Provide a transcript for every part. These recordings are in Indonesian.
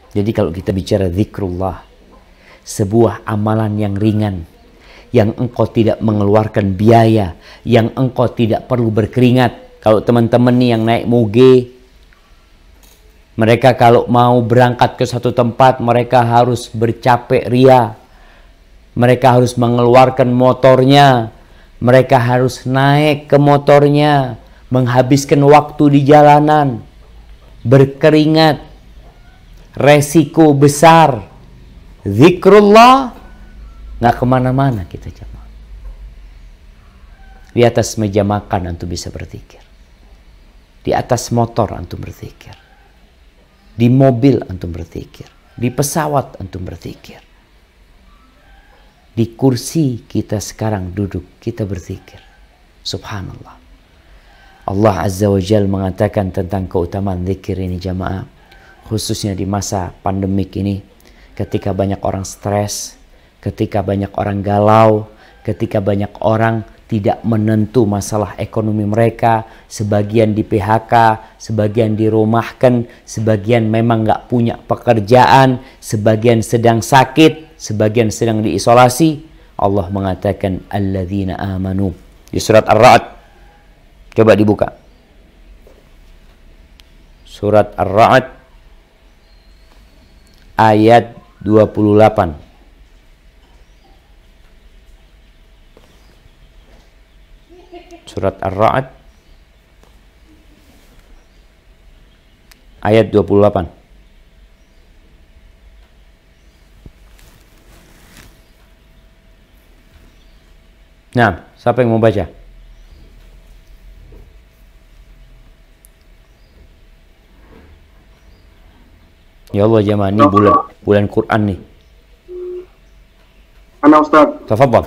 Jadi kalau kita bicara zikrullah, sebuah amalan yang ringan, yang engkau tidak mengeluarkan biaya, yang engkau tidak perlu berkeringat. Kalau teman-teman nih yang naik moge, mereka kalau mau berangkat ke satu tempat, mereka harus bercapek ria. Mereka harus mengeluarkan motornya. Mereka harus naik ke motornya, menghabiskan waktu di jalanan, berkeringat, resiko besar. Zikrullah nggak kemana-mana kita jamaah. Di atas meja makan antum bisa berzikir. Di atas motor antum berzikir. Di mobil antum berzikir. Di pesawat antum berzikir. Di kursi kita sekarang duduk, kita berzikir. Subhanallah. Allah Azza wa Jal mengatakan tentang keutamaan zikir ini jamaah. Khususnya di masa pandemik ini. Ketika banyak orang stres, ketika banyak orang galau, ketika banyak orang tidak menentu masalah ekonomi mereka, sebagian di PHK, sebagian dirumahkan, sebagian memang nggak punya pekerjaan, sebagian sedang sakit, sebagian sedang diisolasi. Allah mengatakan alladzina amanu di surat Ar-Ra'd. Coba dibuka. Surat Ar-Ra'd ayat 28. Surat Ar-Ra'd ayat 28. Nah, siapa yang mau baca? Ya Allah jemaah, ini bulan Quran nih. Ana Ustaz. Tafadhal.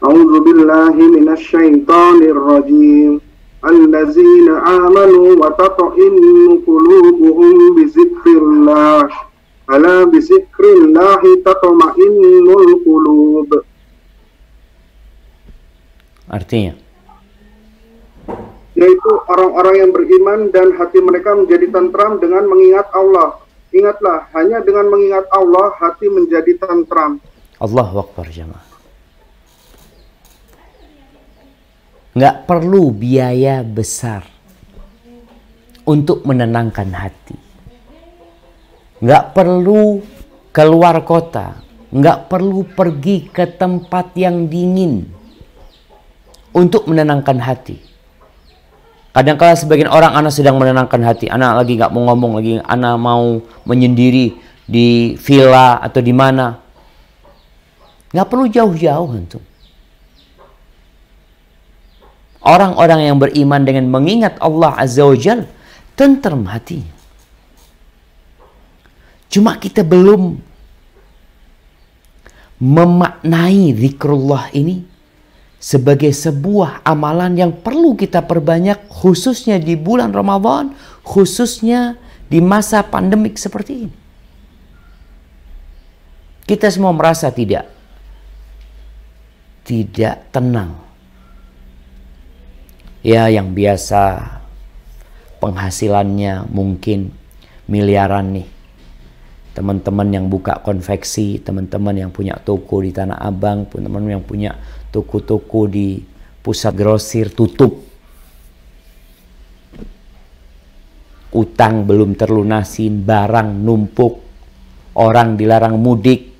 A'udzu billahi minasy syaithanir rajim. Allazina amanu wa tata'innu qulubuhum bi dzikrillah. Ala bi dzikrillah tatma'innul qulub. Artinya, yaitu orang-orang yang beriman dan hati mereka menjadi tentram dengan mengingat Allah. Ingatlah, hanya dengan mengingat Allah hati menjadi tentram. Allahu Akbar jemaah. Nggak perlu biaya besar untuk menenangkan hati. Nggak perlu keluar kota. Nggak perlu pergi ke tempat yang dingin untuk menenangkan hati. Kadang-kala sebagian orang, anak sedang menenangkan hati, anak lagi nggak mau ngomong lagi, anak mau menyendiri di villa atau di mana. Nggak perlu jauh-jauh antum. Orang-orang yang beriman dengan mengingat Allah Azza wa Jal, tentrem hati. Cuma kita belum memaknai zikrullah ini sebagai sebuah amalan yang perlu kita perbanyak, khususnya di bulan Ramadan, khususnya di masa pandemik seperti ini. Kita semua merasa tidak tenang. Ya, yang biasa penghasilannya mungkin miliaran nih. Teman-teman yang buka konveksi, teman-teman yang punya toko di Tanah Abang, teman-teman yang punya toko-toko di pusat grosir tutup. Utang belum terlunasin, barang numpuk, orang dilarang mudik.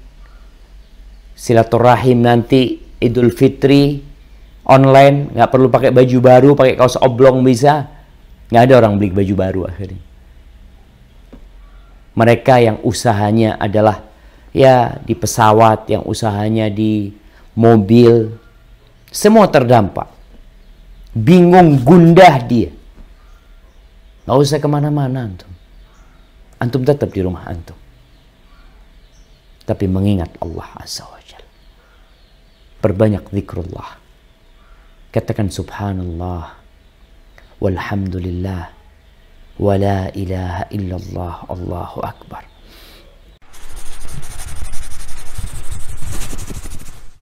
Silaturahim nanti Idul Fitri online, nggak perlu pakai baju baru, pakai kaos oblong bisa. Nggak ada orang beli baju baru akhirnya. Mereka yang usahanya adalah ya di pesawat, yang usahanya di mobil, semua terdampak. Bingung, gundah dia. Nggak usah kemana-mana antum. Antum tetap di rumah antum. Tapi mengingat Allah Azza wa Jalla. Perbanyak zikrullah. Katakan subhanallah, walhamdulillah, wa la ilaha illallah, Allahu Akbar.